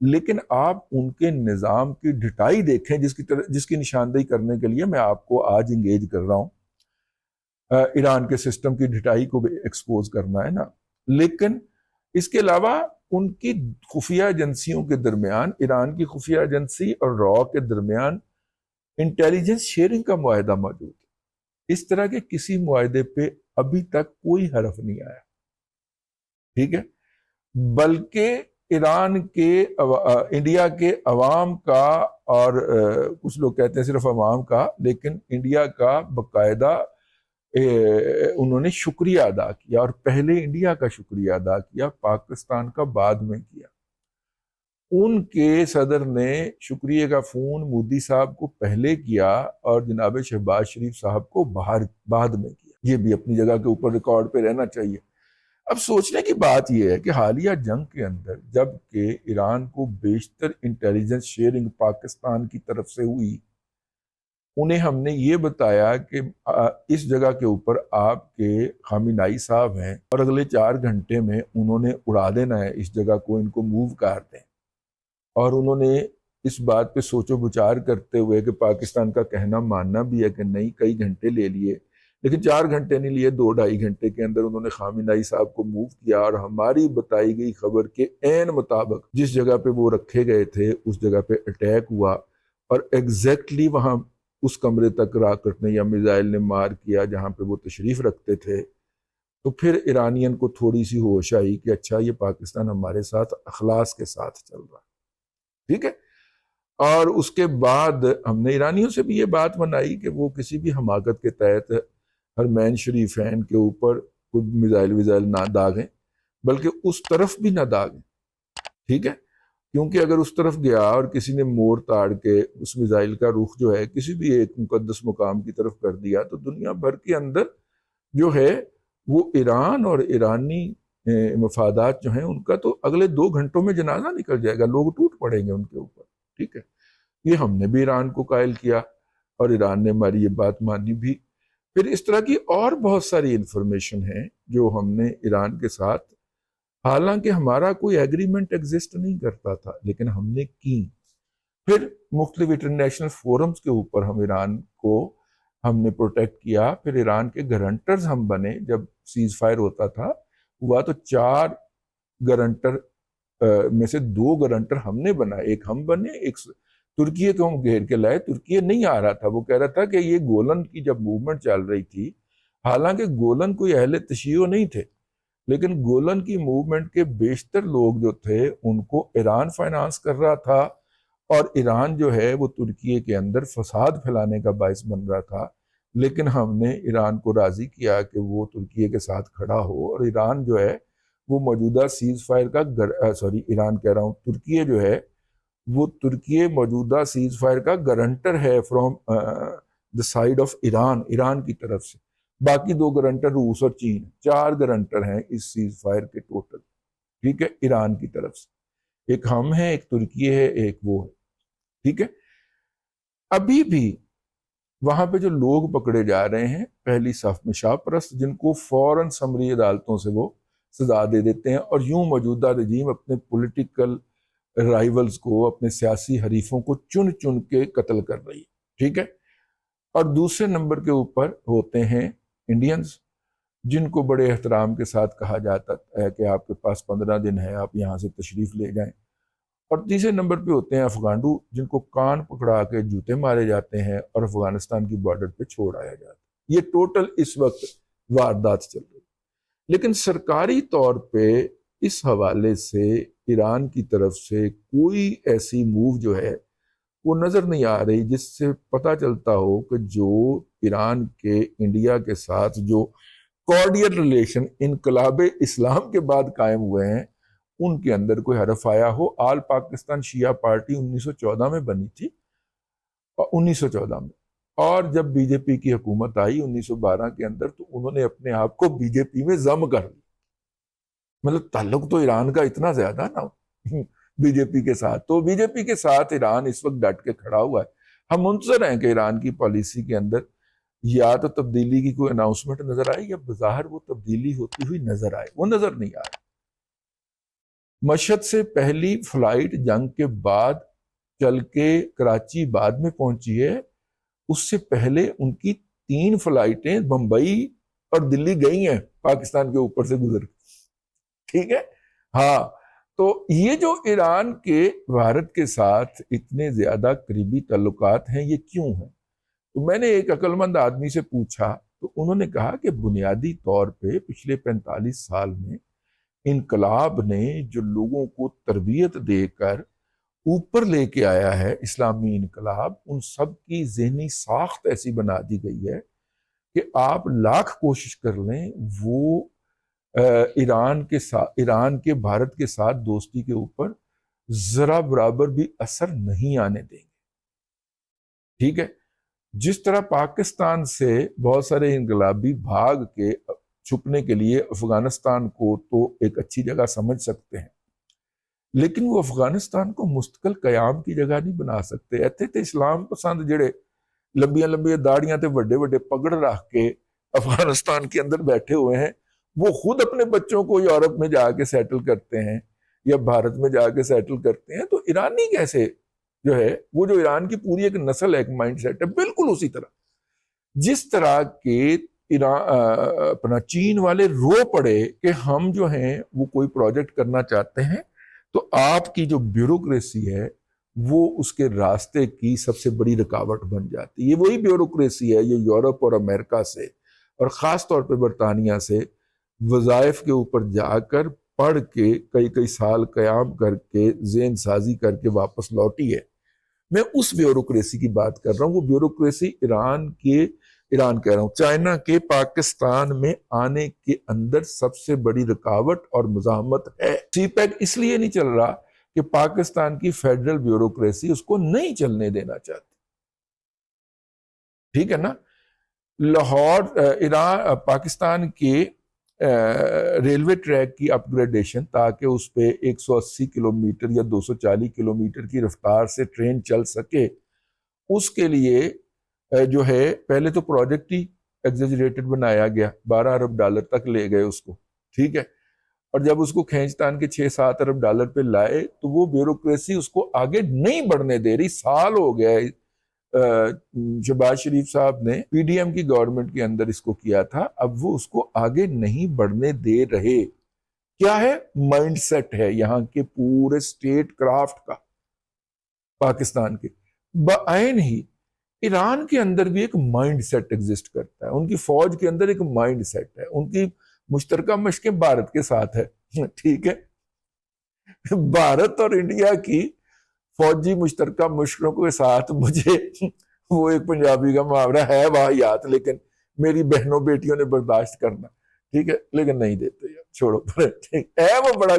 لیکن آپ ان کے نظام کی ڈٹائی دیکھیں جس کی نشاندہی کرنے کے لیے میں آپ کو آج انگیج کر رہا ہوں. ایران کے سسٹم کی ڈٹائی کو بھی ایکسپوز کرنا ہے نا. لیکن اس کے علاوہ ان کی خفیہ ایجنسیوں کے درمیان، ایران کی خفیہ ایجنسی اور را کے درمیان انٹیلیجنس شیئرنگ کا معاہدہ موجود ہے. اس طرح کے کسی معاہدے پہ ابھی تک کوئی حرف نہیں آیا. ٹھیک ہے، بلکہ ایران کے انڈیا کے عوام کا، اور کچھ لوگ کہتے ہیں صرف عوام کا، لیکن انڈیا کا باقاعدہ انہوں نے شکریہ ادا کیا، اور پہلے انڈیا کا شکریہ ادا کیا، پاکستان کا بعد میں کیا. ان کے صدر نے شکریہ کا فون مودی صاحب کو پہلے کیا اور جناب شہباز شریف صاحب کو بعد میں کیا. یہ بھی اپنی جگہ کے اوپر ریکارڈ پہ رہنا چاہیے. اب سوچنے کی بات یہ ہے کہ حالیہ جنگ کے اندر جب کہ ایران کو بیشتر انٹیلیجنس شیئرنگ پاکستان کی طرف سے ہوئی، انہیں ہم نے یہ بتایا کہ اس جگہ کے اوپر آپ کے خامنائی صاحب ہیں اور اگلے 4 گھنٹے میں انہوں نے اڑا دینا ہے اس جگہ کو، ان کو موو کر دیں. اور انہوں نے اس بات پہ سوچ و بچار کرتے ہوئے کہ پاکستان کا کہنا ماننا بھی ہے کہ نہیں، کئی گھنٹے لے لیے، لیکن 4 گھنٹے نہیں لیے، 2-2.5 گھنٹے کے اندر انہوں نے خامنائی صاحب کو موو کیا، اور ہماری بتائی گئی خبر کے عین مطابق جس جگہ پہ وہ رکھے گئے تھے اس جگہ پہ اٹیک ہوا، اور ایگزیکٹلی وہاں اس کمرے تک راکٹ نے یا میزائل نے مار کیا جہاں پہ وہ تشریف رکھتے تھے. تو پھر ایرانین کو تھوڑی سی ہوش آئی کہ اچھا یہ پاکستان ہمارے ساتھ اخلاص کے ساتھ چل رہا ہے. ٹھیک ہے، اور اس کے بعد ہم نے ایرانیوں سے بھی یہ بات منائی کہ وہ کسی بھی حماقت کے تحت حرمین شریفین کے اوپر کوئی میزائل نہ داغیں، بلکہ اس طرف بھی نہ داغیں. ٹھیک ہے، کیونکہ اگر اس طرف گیا اور کسی نے موڑ تاڑ کے اس میزائل کا رخ جو ہے کسی بھی ایک مقدس مقام کی طرف کر دیا تو دنیا بھر کے اندر جو ہے وہ ایران اور ایرانی مفادات جو ہیں ان کا تو اگلے 2 گھنٹوں میں جنازہ نکل جائے گا، لوگ ٹوٹ پڑیں گے ان کے اوپر. ٹھیک ہے، یہ ہم نے بھی ایران کو قائل کیا اور ایران نے ہماری یہ بات مانی بھی. پھر اس طرح کی اور بہت ساری انفارمیشن ہیں جو ہم نے ایران کے ساتھ، حالانکہ ہمارا کوئی ایگریمنٹ ایگزسٹ نہیں کرتا تھا، لیکن ہم نے کی. پھر مختلف انٹرنیشنل فورمز کے اوپر ہم نے پروٹیکٹ کیا. پھر ایران کے گارنٹرز ہم بنے. جب سیز فائر ہوتا تھا ہوا تو 4 گارنٹر میں سے 2 گارنٹر ہم نے بنا، ایک ہم بنے، ایک ترکیے کو ہم گھیر کے لائے. ترکیے نہیں آ رہا تھا، وہ کہہ رہا تھا کہ یہ گولن کی جب موومنٹ چل رہی تھی، حالانکہ گولن کوئی اہل تشیع نہیں تھے، لیکن گولن کی موومنٹ کے بیشتر لوگ جو تھے ان کو ایران فائنانس کر رہا تھا، اور ایران جو ہے وہ ترکیے کے اندر فساد پھیلانے کا باعث بن رہا تھا. لیکن ہم نے ایران کو راضی کیا کہ وہ ترکیے کے ساتھ کھڑا ہو، اور ایران جو ہے وہ موجودہ سیز فائر کا ایران کہہ رہا ہوں، ترکیے جو ہے وہ ترکیے موجودہ سیز فائر کا گارنٹر ہے from the side of Iran, Iran کی طرف سے. باقی 2 گارنٹر روس اور چین، 4 گارنٹر ہیں اس سیز فائر کے ٹوٹل. ٹھیک ہے، ایران کی طرف سے ایک ہم ہیں، ایک ترکیے ہے، ایک وہ ہے. ٹھیک ہے، ابھی بھی وہاں پہ جو لوگ پکڑے جا رہے ہیں پہلی صف میں شاہ پرست، جن کو فوراً سمری عدالتوں سے وہ سزا دے دیتے ہیں، اور یوں موجودہ رجیم اپنے پولیٹیکل رائیولز کو، اپنے سیاسی حریفوں کو چن چن کے قتل کر رہی ہے. ٹھیک ہے، اور دوسرے نمبر کے اوپر ہوتے ہیں انڈینز، جن کو بڑے احترام کے ساتھ کہا جاتا ہے کہ آپ کے پاس 15 دن ہے، آپ یہاں سے تشریف لے جائیں. اور تیسرے نمبر پہ ہوتے ہیں افغانڈو، جن کو کان پکڑا کے جوتے مارے جاتے ہیں اور افغانستان کی بارڈر پہ چھوڑ آیا جاتا ہے. یہ ٹوٹل اس وقت واردات چل رہی. لیکن سرکاری طور پہ اس حوالے سے ایران کی طرف سے کوئی ایسی موو جو ہے وہ نظر نہیں آ رہی جس سے پتہ چلتا ہو کہ جو ایران کے انڈیا کے ساتھ جو کارڈیل ریلیشن انقلاب اسلام کے بعد قائم ہوئے ہیں ان کے اندر کوئی حرف آیا ہو. آل پاکستان شیعہ پارٹی 1914 میں بنی تھی، 1914 میں، اور جب بی جے پی کی حکومت آئی 1912 کے اندر تو انہوں نے اپنے آپ کو بی جے پی میں ضم کر لی. مطلب تعلق تو ایران کا اتنا زیادہ نا بی جے پی کے ساتھ، تو بی جے پی کے ساتھ ایران اس وقت ڈٹ کے کھڑا ہوا ہے. ہم منتظر ہیں کہ ایران کی پالیسی کے اندر یا تو تبدیلی کی کوئی اناؤنسمنٹ نظر آئے یا بظاہر وہ تبدیلی ہوتی ہوئی نظر آئے. وہ نظر نہیں آ رہی. مشہد سے پہلی فلائٹ جنگ کے بعد چل کے کراچی بعد میں پہنچی ہے، اس سے پہلے ان کی 3 فلائٹیں بمبئی اور دلی گئی ہیں پاکستان کے اوپر سے گزر کے، ٹھیک ہے۔ ہاں، تو یہ جو ایران کے بھارت کے ساتھ اتنے زیادہ قریبی تعلقات ہیں، یہ کیوں ہیں؟ تو میں نے ایک عقل مند آدمی سے پوچھا تو انہوں نے کہا کہ بنیادی طور پہ پچھلے 45 سال میں انقلاب نے جو لوگوں کو تربیت دے کر اوپر لے کے آیا ہے، اسلامی انقلاب، ان سب کی ذہنی ساخت ایسی بنا دی گئی ہے کہ آپ لاکھ کوشش کر لیں، وہ ایران کے بھارت کے ساتھ دوستی کے اوپر ذرا برابر بھی اثر نہیں آنے دیں گے، ٹھیک ہے۔ جس طرح پاکستان سے بہت سارے انقلابی بھاگ کے چھپنے کے لیے افغانستان کو تو ایک اچھی جگہ سمجھ سکتے ہیں، لیکن وہ افغانستان کو مستقل قیام کی جگہ نہیں بنا سکتے۔ ایتھے تے اسلام پسند جڑے لمبیاں لمبیاں داڑیاں تے بڑے بڑے پگڑ رکھ کے افغانستان کے اندر بیٹھے ہوئے ہیں، وہ خود اپنے بچوں کو یورپ میں جا کے سیٹل کرتے ہیں یا بھارت میں جا کے سیٹل کرتے ہیں، تو ایرانی کیسے جو ہے، وہ جو ایران کی پوری ایک نسل ہے، ایک مائنڈ سیٹ ہے، بالکل اسی طرح جس طرح کے اپنا چین والے رو پڑے کہ ہم جو ہیں وہ کوئی پروجیکٹ کرنا چاہتے ہیں تو آپ کی جو بیوروکریسی ہے وہ اس کے راستے کی سب سے بڑی رکاوٹ بن جاتی ہے۔ یہ وہی بیوروکریسی ہے یہ یورپ اور امریکہ سے اور خاص طور پہ برطانیہ سے وظائف کے اوپر جا کر پڑھ کے کئی سال قیام کر کے ذہن سازی کر کے واپس لوٹی ہے۔ میں اس بیوروکریسی کی بات کر رہا ہوں، وہ بیوروکریسی ایران کہہ رہا ہوں، چائنا کے پاکستان میں آنے کے اندر سب سے بڑی رکاوٹ اور مزاحمت ہے۔ سی پیک اس لیے نہیں چل رہا کہ پاکستان کی فیڈرل بیوروکریسی اس کو نہیں چلنے دینا چاہتی، ٹھیک ہے نا۔ ایران پاکستان کے ریلوے ٹریک کی اپ گریڈیشن تاکہ اس پہ 180 کلومیٹر یا 240 کلومیٹر کی رفتار سے ٹرین چل سکے، اس کے لیے جو ہے پہلے تو پروجیکٹ ہی ایگزیجریٹڈ بنایا گیا، 12 ارب ڈالر تک لے گئے اس کو، ٹھیک ہے۔ اور جب اس کو کھینچ تان کے 6-7 ارب ڈالر پہ لائے تو وہ بیوروکریسی اس کو آگے نہیں بڑھنے دے رہی۔ سال ہو گیا ہے، شہباز شریف صاحب نے پی ڈی ایم کی گورنمنٹ کے اندر اس کو کیا تھا، اب وہ اس کو آگے نہیں بڑھنے دے رہے۔ کیا ہے؟ مائنڈ سیٹ ہے یہاں کے پورے سٹیٹ کرافٹ کا، پاکستان کے بعین ہی ایران کے اندر بھی ایک مائنڈ سیٹ ایگزسٹ کرتا ہے، ان کی فوج کے اندر ایک مائنڈ سیٹ ہے، ان کی مشترکہ مشقیں بھارت کے ساتھ ہے، ٹھیک ہے۔ بھارت اور انڈیا کی فوجی مشترکہ مشقوں کے ساتھ مجھے وہ ایک پنجابی کا محاورہ ہے واہیات، لیکن میری بہنوں بیٹیوں نے برداشت کرنا، ٹھیک ہے، لیکن نہیں دیتے یار، چھوڑو، ٹھیک ہے، وہ بڑا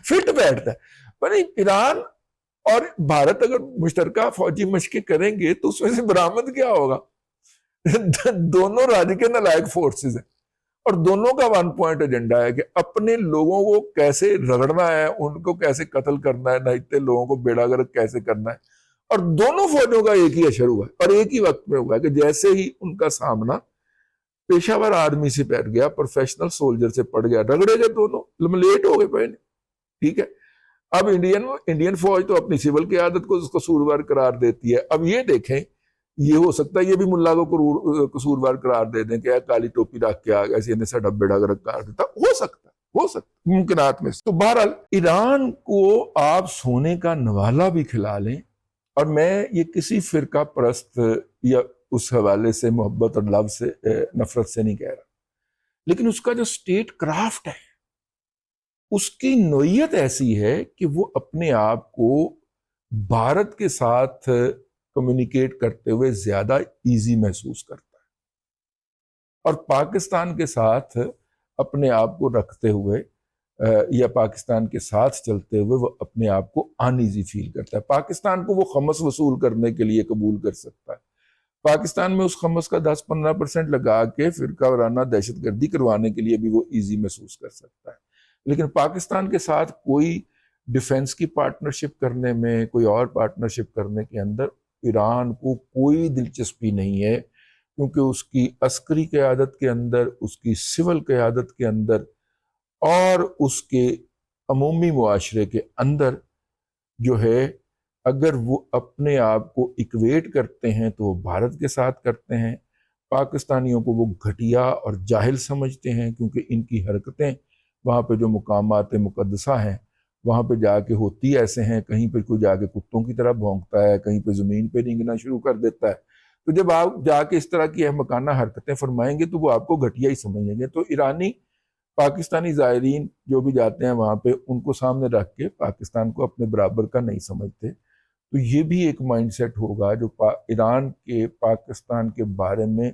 فٹ بیٹھتا ہے۔ پر ایران اور بھارت اگر مشترکہ فوجی مشقیں کریں گے تو اس میں سے برآمد کیا ہوگا؟ دونوں راج کے نالائق فورسز ہیں اور دونوں کا 1 پوائنٹ ایجنڈا ہے کہ اپنے لوگوں کو کیسے رگڑنا ہے، ان کو کیسے قتل کرنا ہے، نہتے لوگوں کو بیڑا گرک کیسے کرنا ہے۔ اور دونوں فوجوں کا ایک ہی اشر ہوا ہے اور ایک ہی وقت میں ہوا ہے کہ جیسے ہی ان کا سامنا پیشہ ور آدمی سے بیٹھ گیا، پروفیشنل سولجر سے پڑ گیا، رگڑے گئے دونوں، لیٹ ہو گئے پہلے، ٹھیک ہے۔ اب انڈین فوج تو اپنی سول قیادت کو قصوروار قرار دیتی ہے۔ اب یہ دیکھیں، یہ ہو سکتا ہے یہ بھی ملا کو قصوروار قرار دے دیں کہ کالی ٹوپی رکھ کے آگیا ایسے انہیں سا بیڑا گرک کر دیتا، ہو سکتا ممکنات میں سے۔ تو بہرحال ایران کو آپ سونے کا نوالہ بھی کھلا لیں، اور میں یہ کسی فرقہ پرست یا اس حوالے سے محبت اور لو سے نفرت سے نہیں کہہ رہا، لیکن اس کا جو سٹیٹ کرافٹ ہے اس کی نوعیت ایسی ہے کہ وہ اپنے آپ کو بھارت کے ساتھ کمیونیکیٹ کرتے ہوئے زیادہ ایزی محسوس کرتا ہے، اور پاکستان کے ساتھ اپنے آپ کو رکھتے ہوئے یا پاکستان کے ساتھ چلتے ہوئے وہ اپنے آپ کو ان ایزی فیل کرتا ہے۔ پاکستان کو وہ خمس وصول کرنے کے لیے قبول کر سکتا ہے، پاکستان میں اس خمس کا 10-15% لگا کے فرقہ وارانہ دہشت گردی کروانے کے لیے بھی وہ ایزی محسوس کر سکتا ہے، لیکن پاکستان کے ساتھ کوئی ڈیفنس کی پارٹنرشپ کرنے میں، کوئی اور پارٹنرشپ کرنے کے اندر ایران کو کوئی دلچسپی نہیں ہے، کیونکہ اس کی عسکری قیادت کے اندر، اس کی سول قیادت کے اندر اور اس کے عمومی معاشرے کے اندر جو ہے اگر وہ اپنے آپ کو اکویٹ کرتے ہیں تو وہ بھارت کے ساتھ کرتے ہیں، پاکستانیوں کو وہ گھٹیا اور جاہل سمجھتے ہیں، کیونکہ ان کی حرکتیں وہاں پہ جو مقامات مقدسہ ہیں وہاں پہ جا کے ہوتی ایسے ہیں، کہیں پہ کوئی جا کے کتوں کی طرح بھونکتا ہے، کہیں پہ زمین پہ رینگنا شروع کر دیتا ہے۔ تو جب آپ جا کے اس طرح کی احمقانہ حرکتیں فرمائیں گے تو وہ آپ کو گھٹیا ہی سمجھیں گے۔ تو ایرانی پاکستانی زائرین جو بھی جاتے ہیں وہاں پہ ان کو سامنے رکھ کے پاکستان کو اپنے برابر کا نہیں سمجھتے۔ تو یہ بھی ایک مائنڈ سیٹ ہوگا جو ایران کے پاکستان کے بارے میں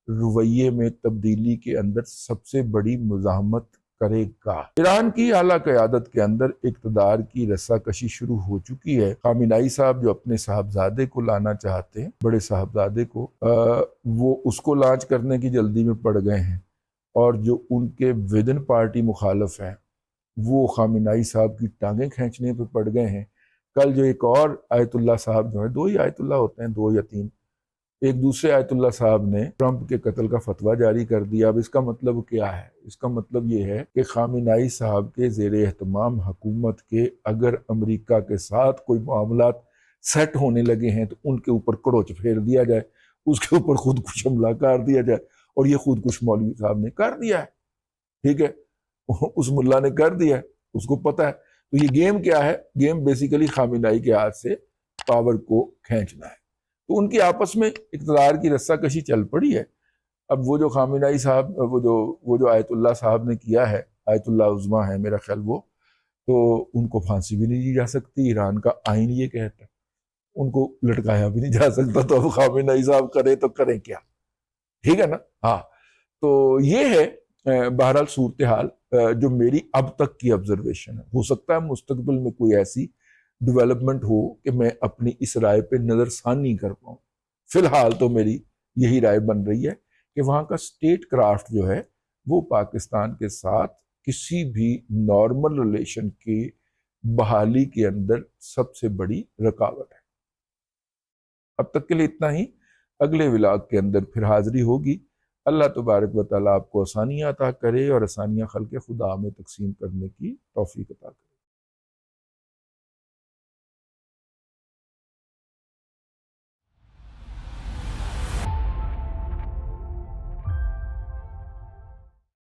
رویے میں تبدیلی کے اندر سب سے بڑی مزاحمت کرے گا۔ ایران کی اعلیٰ قیادت کے اندر اقتدار کی رسا کشی شروع ہو چکی ہے۔ خامنہئی صاحب جو اپنے صاحبزادے کو لانا چاہتے ہیں، بڑے صاحبزادے کو، وہ اس کو لانچ کرنے کی جلدی میں پڑ گئے ہیں، اور جو ان کے ودن پارٹی مخالف ہیں وہ خامنہئی صاحب کی ٹانگیں کھینچنے پہ پڑ گئے ہیں۔ کل جو ایک اور آیت اللہ صاحب جو ہیں، 2 ہی آیت اللہ ہوتے ہیں، 2 یا 3، ایک دوسرے آیت اللہ صاحب نے ٹرمپ کے قتل کا فتویٰ جاری کر دیا۔ اب اس کا مطلب کیا ہے؟ اس کا مطلب یہ ہے کہ خامنہئی صاحب کے زیر اہتمام حکومت کے اگر امریکہ کے ساتھ کوئی معاملات سیٹ ہونے لگے ہیں تو ان کے اوپر کڑوچ پھیر دیا جائے، اس کے اوپر خود کش حملہ کر دیا جائے، اور یہ خود کش مولوی صاحب نے کر دیا ہے، ٹھیک ہے، اس ملا نے کر دیا ہے، اس کو پتہ ہے۔ تو یہ گیم کیا ہے؟ گیم بیسیکلی خامنہئی کے ہاتھ سے پاور کو کھینچنا ہے۔ تو ان کی آپس میں اقتدار کی رسا کشی چل پڑی ہے۔ اب وہ جو خامنہئی صاحب وہ جو آیت اللہ صاحب نے کیا ہے، آیت اللہ عظمیٰ ہے میرا خیال وہ، تو ان کو پھانسی بھی نہیں دی جا سکتی، ایران کا آئین یہ کہتا ہے، ان کو لٹکایا بھی نہیں جا سکتا، تو اب خامنہئی صاحب کرے تو کریں کیا، ٹھیک ہے نا؟ ہاں، تو یہ ہے بہرحال صورتحال جو میری اب تک کی آبزرویشن ہے۔ ہو سکتا ہے مستقبل میں کوئی ایسی ڈیولپمنٹ ہو کہ میں اپنی اس رائے پہ نظر ثانی کر پاؤں۔ فی الحال تو میری یہی رائے بن رہی ہے کہ وہاں کا اسٹیٹ کرافٹ جو ہے وہ پاکستان کے ساتھ کسی بھی نارمل ریلیشن کی بحالی کے اندر سب سے بڑی رکاوٹ ہے۔ اب تک کے لیے اتنا ہی، اگلے ولاگ کے اندر پھر حاضری ہوگی۔ اللہ تبارک و تعالیٰ آپ کو آسانیاں عطا کرے اور آسانیاں خلق خدا میں تقسیم کرنے کی توفیق عطا کرے۔